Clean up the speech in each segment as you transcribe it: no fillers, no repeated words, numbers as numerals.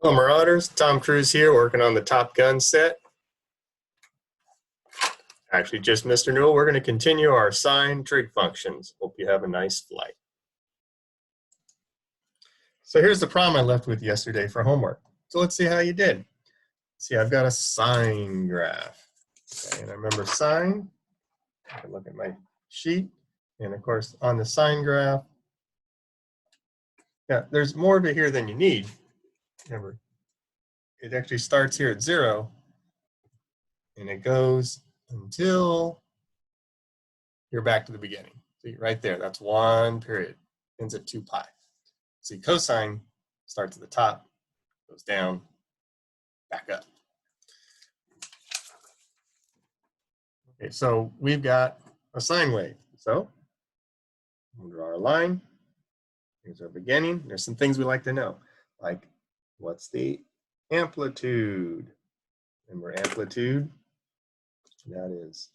Hello, Marauders. Tom Cruise here, working on the Top Gun set. Actually, just Mr. Newell. We're going to continue our sine trig functions. Hope you have a nice flight. So here's the problem I left with yesterday for homework. So let's see how you did. See, I've got a sine graph. Okay, and I remember sine. I can look at my sheet. And of course, on the sine graph, yeah, there's more of it here than you need. Remember, it actually starts here at 0, and it goes until you're back to the beginning. See, right there, that's one period, ends at 2 pi. See, cosine starts at the top, goes down, back up. Okay, so we've got a sine wave. So we'll draw our line. Here's our beginning. There's some things we like to know, like what's the amplitude? Remember amplitude, that is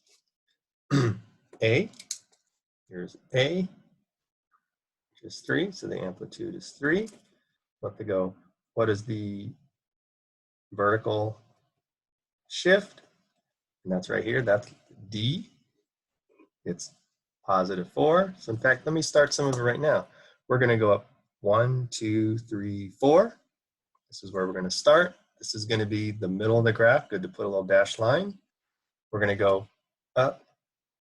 A. Here's A, which is 3, so the amplitude is 3. Let to go, what is the vertical shift? And that's right here, that's D. It's positive 4. So in fact, let me start some of it right now. We're going to go up 1, 2, 3, 4. This is where we're going to start. This is going to be the middle of the graph. Good to put a little dashed line. We're going to go up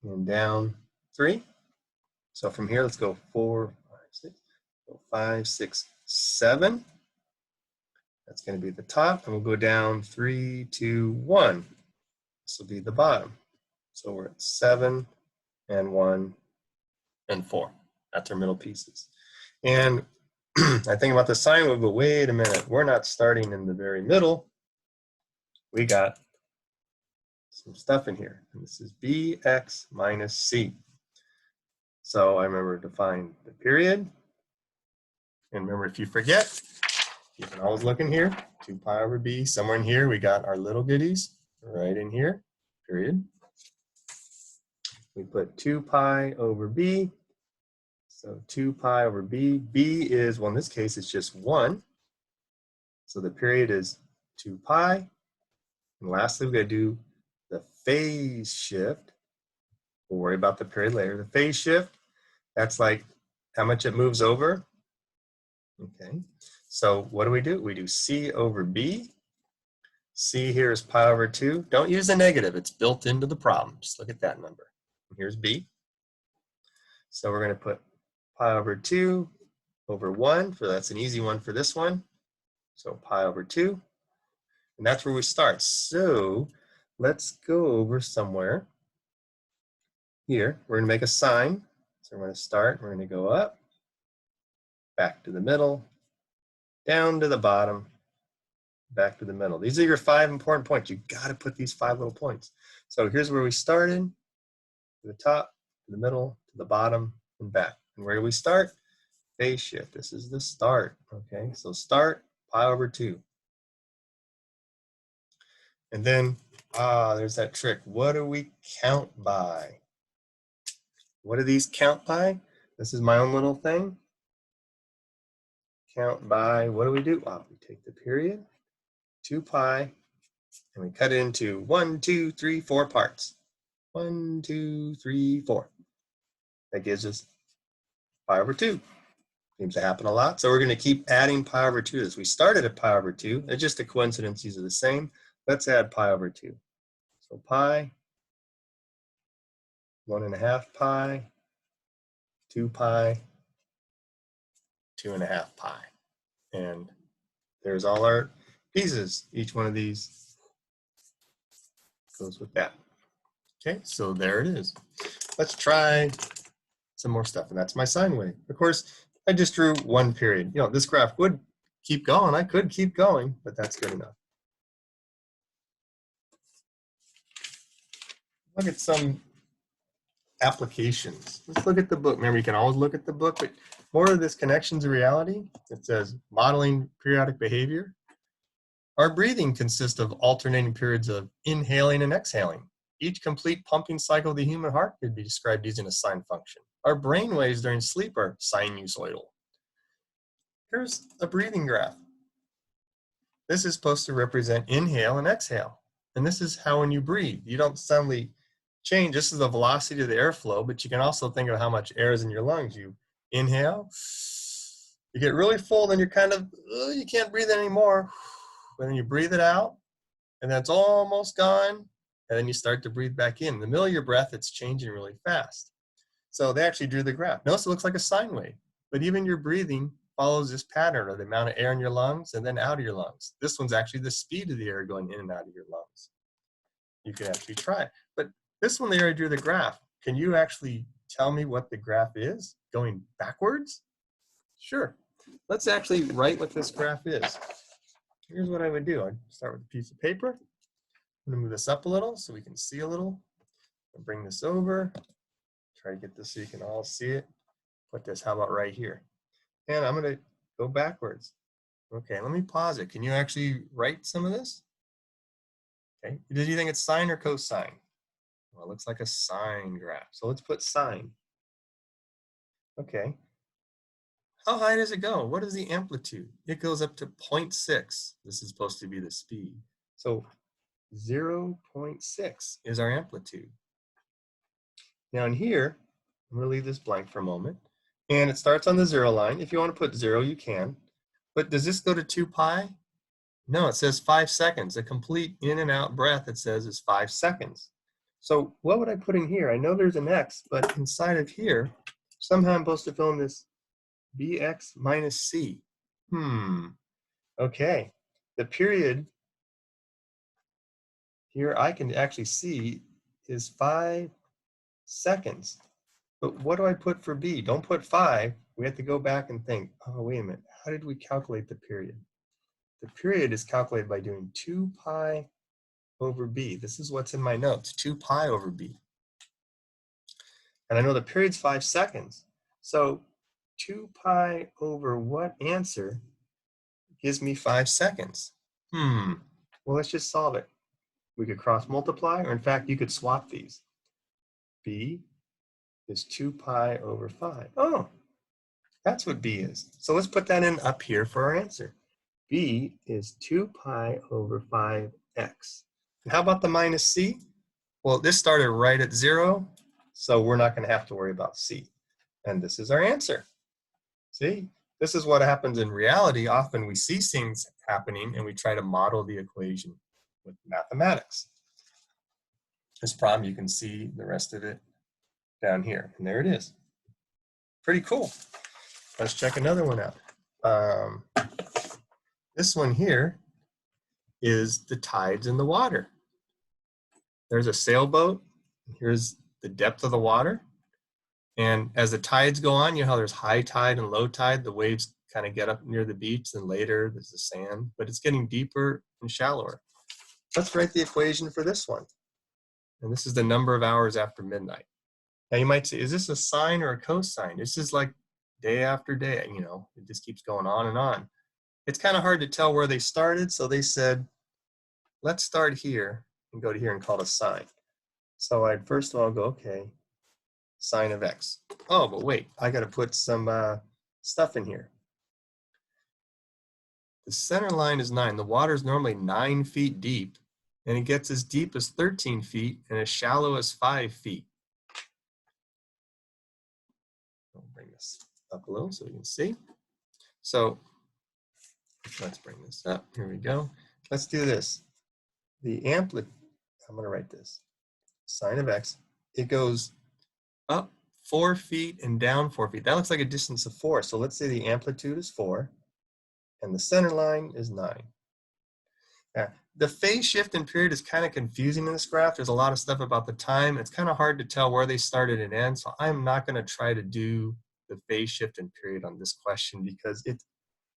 and down 3. So from here, let's go 4, 5, 6, 5, 6, 7. That's going to be the top, and we'll go down 3, 2, 1. This will be the bottom. So we're at 7 and 1 and 4. That's our middle pieces. And I think about the sine wave, but wait a minute. We're not starting in the very middle. We got some stuff in here. And this is bx minus c. So I remember to find the period. And remember, if you forget, you can always look in here. 2 pi over b. Somewhere in here, we got our little goodies. Right in here, period. We put 2 pi over b. So 2 pi over b. B is, well, in this case, it's just 1. So the period is 2 pi. And lastly, we're going to do the phase shift. We'll worry about the period later. The phase shift, that's like how much it moves over. Okay. So what do? We do c over b. C here is pi over 2. Don't use a negative. It's built into the problem. Just look at that number. Here's b. So we're going to put pi over 2 over 1. So that's an easy one for this one. So pi over 2. And that's where we start. So let's go over somewhere here. We're going to make a sine. So we're going to start. We're going to go up, back to the middle, down to the bottom, back to the middle. These are your 5 important points. You got to put these 5 little points. So here's where we started, to the top, to the middle, to the bottom, and back. And where do we start? Phase shift. This is the start. Okay, so start, pi over 2. And then, there's that trick. What do we count by? What do these count by? This is my own little thing. Count by, what do? We take the period, 2 pi, and we cut it into 1, 2, 3, 4 parts. 1, 2, 3, 4. That gives us pi over 2. Seems to happen a lot. So we're going to keep adding pi over 2 as we started at pi over 2. It's just a coincidence these are the same. Let's add pi over 2. So pi, 1.5 pi, 2 pi, 2.5 pi. And there's all our pieces. Each one of these goes with that. Okay, so there it is. Let's try some more stuff, and that's my sine wave. Of course, I just drew one period. You know, this graph would keep going. I could keep going, but that's good enough. Look at some applications. Let's look at the book. Remember, you can always look at the book, but more of this connections of reality. It says modeling periodic behavior. Our breathing consists of alternating periods of inhaling and exhaling. Each complete pumping cycle of the human heart could be described using a sine function. Our brain waves during sleep are sinusoidal. Here's a breathing graph. This is supposed to represent inhale and exhale. And this is how when you breathe, you don't suddenly change. This is the velocity of the airflow, but you can also think of how much air is in your lungs. You inhale, you get really full, then you're kind of, you can't breathe anymore. But then you breathe it out, and then it's almost gone, and then you start to breathe back in. In the middle of your breath, it's changing really fast. So they actually drew the graph. Notice it looks like a sine wave, but even your breathing follows this pattern of the amount of air in your lungs and then out of your lungs. This one's actually the speed of the air going in and out of your lungs. You can actually try it. But this one, they already drew the graph. Can you actually tell me what the graph is going backwards? Sure. Let's actually write what this graph is. Here's what I would do. I'd start with a piece of paper. I'm going to move this up a little so we can see a little. I'll bring this over. Try to get this so you can all see it. Put this, how about right here? And I'm going to go backwards. Okay, let me pause it. Can you actually write some of this? Okay, did you think it's sine or cosine? Well, it looks like a sine graph. So let's put sine. Okay. How high does it go? What is the amplitude? It goes up to 0.6. This is supposed to be the speed. So 0.6 is our amplitude. Now in here, I'm going to leave this blank for a moment. And it starts on the 0 line. If you want to put 0, you can. But does this go to 2 pi? No, it says 5 seconds. A complete in and out breath, it says, is 5 seconds. So what would I put in here? I know there's an x, but inside of here, somehow I'm supposed to fill in this bx minus c. Okay. The period here I can actually see is 5 seconds. But what do I put for b? Don't put 5. We have to go back and think, oh, wait a minute. How did we calculate the period? The period is calculated by doing 2 pi over b. This is what's in my notes, 2 pi over b. And I know the period's 5 seconds. So 2 pi over what answer gives me 5 seconds? Well, let's just solve it. We could cross multiply, or in fact, you could swap these. B is 2 pi over 5. Oh, that's what B is. So let's put that in up here for our answer. B is 2 pi over 5x. And how about the minus C? Well, this started right at 0, so we're not going to have to worry about C. And this is our answer. See, this is what happens in reality. Often we see things happening and we try to model the equation with mathematics. This problem, you can see the rest of it down here. And there it is. Pretty cool. Let's check another one out. This one here is the tides in the water. There's a sailboat. Here's the depth of the water. And as the tides go on, you know how there's high tide and low tide, the waves kind of get up near the beach, and later there's the sand, but it's getting deeper and shallower. Let's write the equation for this one. And this is the number of hours after midnight. Now you might say, is this a sine or a cosine? This is like day after day, you know, it just keeps going on and on. It's kind of hard to tell where they started, so they said, let's start here and go to here and call it a sine. So I'd first of all go, okay, sine of x. Oh, but wait, I got to put some stuff in here. The center line is 9. The water is normally 9 feet deep, and it gets as deep as 13 feet and as shallow as 5 feet. I'll bring this up a little so you can see. So let's bring this up. Here we go. Let's do this. The amplitude, I'm going to write this, sine of x, it goes up 4 feet and down 4 feet. That looks like a distance of 4. So let's say the amplitude is 4 and the center line is 9. Now, the phase shift and period is kind of confusing in this graph. There's a lot of stuff about the time. It's kind of hard to tell where they started and end. So I'm not going to try to do the phase shift and period on this question because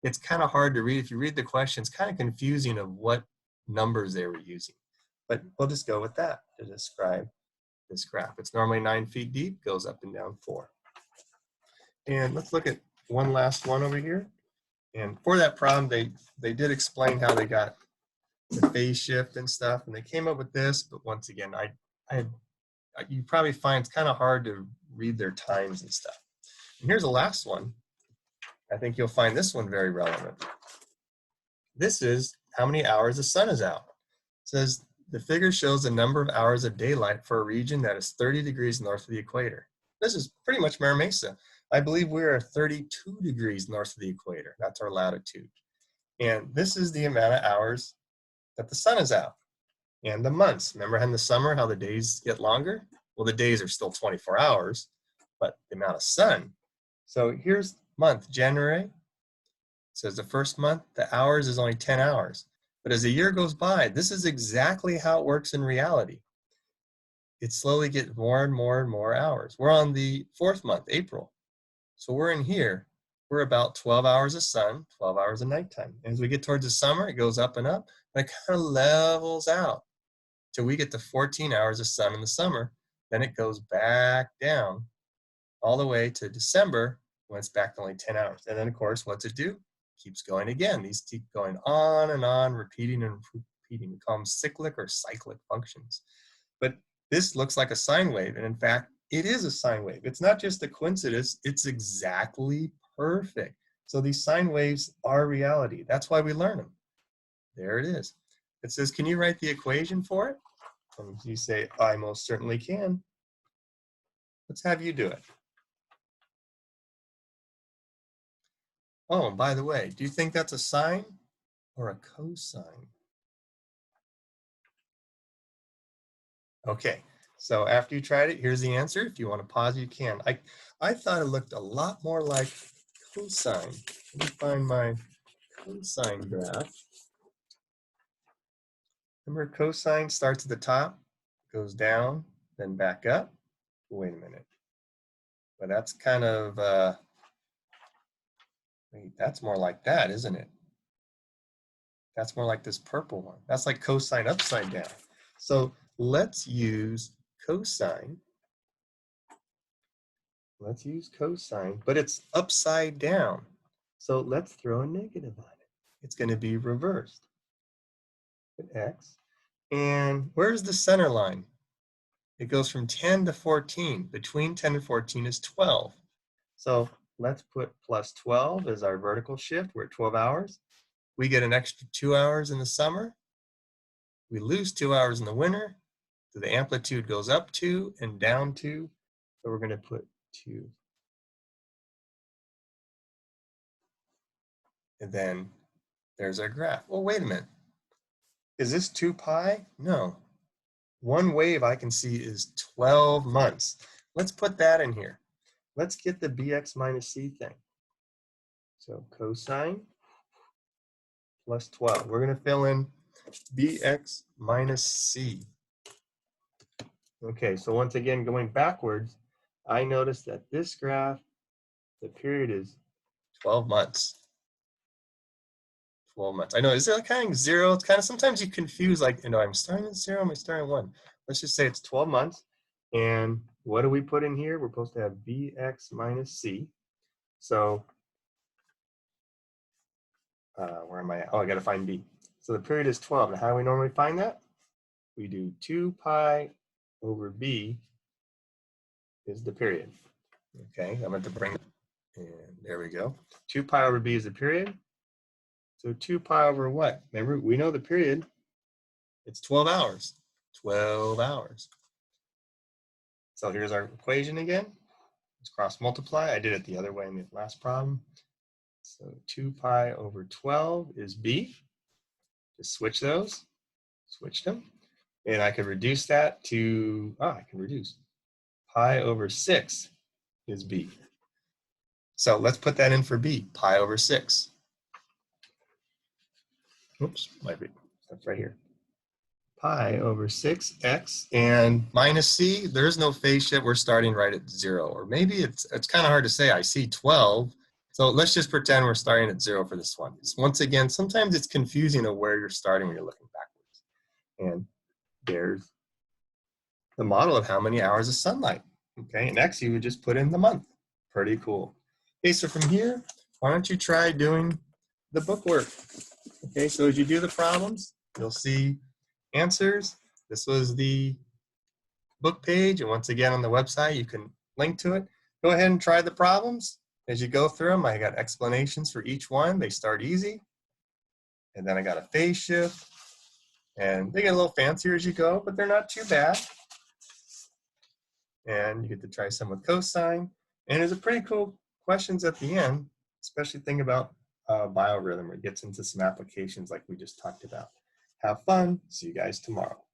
it's kind of hard to read. If you read the question, it's kind of confusing of what numbers they were using. But we'll just go with that to describe this graph. It's normally 9 feet deep, goes up and down 4. And let's look at one last one over here. And for that problem, they did explain how they got the phase shift and stuff, and they came up with this. But once again, you probably find it's kind of hard to read their times and stuff. And here's the last one. I think you'll find this one very relevant. This is how many hours the sun is out. It says the figure shows the number of hours of daylight for a region that is 30 degrees north of the equator. This is pretty much Mira Mesa. I believe we are 32 degrees north of the equator. That's our latitude. And this is the amount of hours that the sun is out. And the months. Remember in the summer how the days get longer? Well, the days are still 24 hours, but the amount of sun. So here's month, January. It says the first month, the hours is only 10 hours. But as the year goes by, this is exactly how it works in reality. It slowly gets more and more and more hours. We're on the 4th month, April. So we're in here. We're about 12 hours of sun, 12 hours of nighttime. And as we get towards the summer, it goes up and up, and it kind of levels out till we get to 14 hours of sun in the summer. Then it goes back down all the way to December when it's back to only 10 hours. And then, of course, what's it do? Keeps going again. These keep going on and on, repeating and repeating. We call them cyclic or cyclic functions. But this looks like a sine wave, and in fact, it is a sine wave. It's not just a coincidence, it's exactly perfect. So these sine waves are reality. That's why we learn them. There it is. It says, can you write the equation for it? And you say, I most certainly can. Let's have you do it. Oh, and by the way, do you think that's a sine or a cosine? Okay, so after you tried it, here's the answer. If you want to pause, you can. I thought it looked a lot more like cosine. Let me find my cosine graph. Remember, cosine starts at the top, goes down, then back up. Wait a minute. But that's kind of, wait, that's more like that, isn't it? That's more like this purple one. That's like cosine upside down. So let's use cosine. Let's use cosine, but it's upside down. So let's throw a negative on it. It's going to be reversed. Put x. And where's the center line? It goes from 10 to 14. Between 10 and 14 is 12. So let's put plus 12 as our vertical shift. We're at 12 hours. We get an extra 2 hours in the summer. We lose 2 hours in the winter. So the amplitude goes up 2 and down 2. So we're going to put 2. And then there's our graph. Well, wait a minute. Is this 2 pi? No. One wave I can see is 12 months. Let's put that in here. Let's get the bx minus c thing. So cosine plus 12. We're going to fill in bx minus c. Okay, so once again, going backwards, I noticed that this graph, the period is 12 months. 12 months. I know, is it kind of 0? It's kind of, sometimes you confuse, like, you know, I'm starting at 0, am I starting at 1? Let's just say it's 12 months. And what do we put in here? We're supposed to have bx minus c. So, where am I at? Oh, I got to find b. So the period is 12. And how do we normally find that? We do 2 pi over b is the period. Okay, I'm going to bring it, and there we go. 2 pi over b is the period. So 2 pi over what? Remember, we know the period. It's 12 hours. 12 hours. So here's our equation again. Let's cross multiply. I did it the other way in the last problem. So 2 pi over 12 is b. Just switch those. Switch them. And I could reduce that to, I can reduce. Pi over 6 is b. So let's put that in for b. Pi over 6. Oops, might be, that's right here. Pi over 6x, and minus c, there's no phase shift. We're starting right at 0. Or maybe it's kind of hard to say. I see 12. So let's just pretend we're starting at 0 for this one. Once again, sometimes it's confusing of where you're starting when you're looking backwards. And there's the model of how many hours of sunlight. Okay, and x you would just put in the month. Pretty cool. Okay, so from here, why don't you try doing the book work? Okay, so as you do the problems, you'll see answers. This was the book page, and once again on the website you can link to it. Go ahead and try the problems. As you go through them, I got explanations for each one. They start easy And then I got a phase shift. And they get a little fancier as you go, but they're not too bad. And you get to try some with cosine. And there's a pretty cool questions at the end, especially think about biorhythm, where it gets into some applications like we just talked about. Have fun. See you guys tomorrow.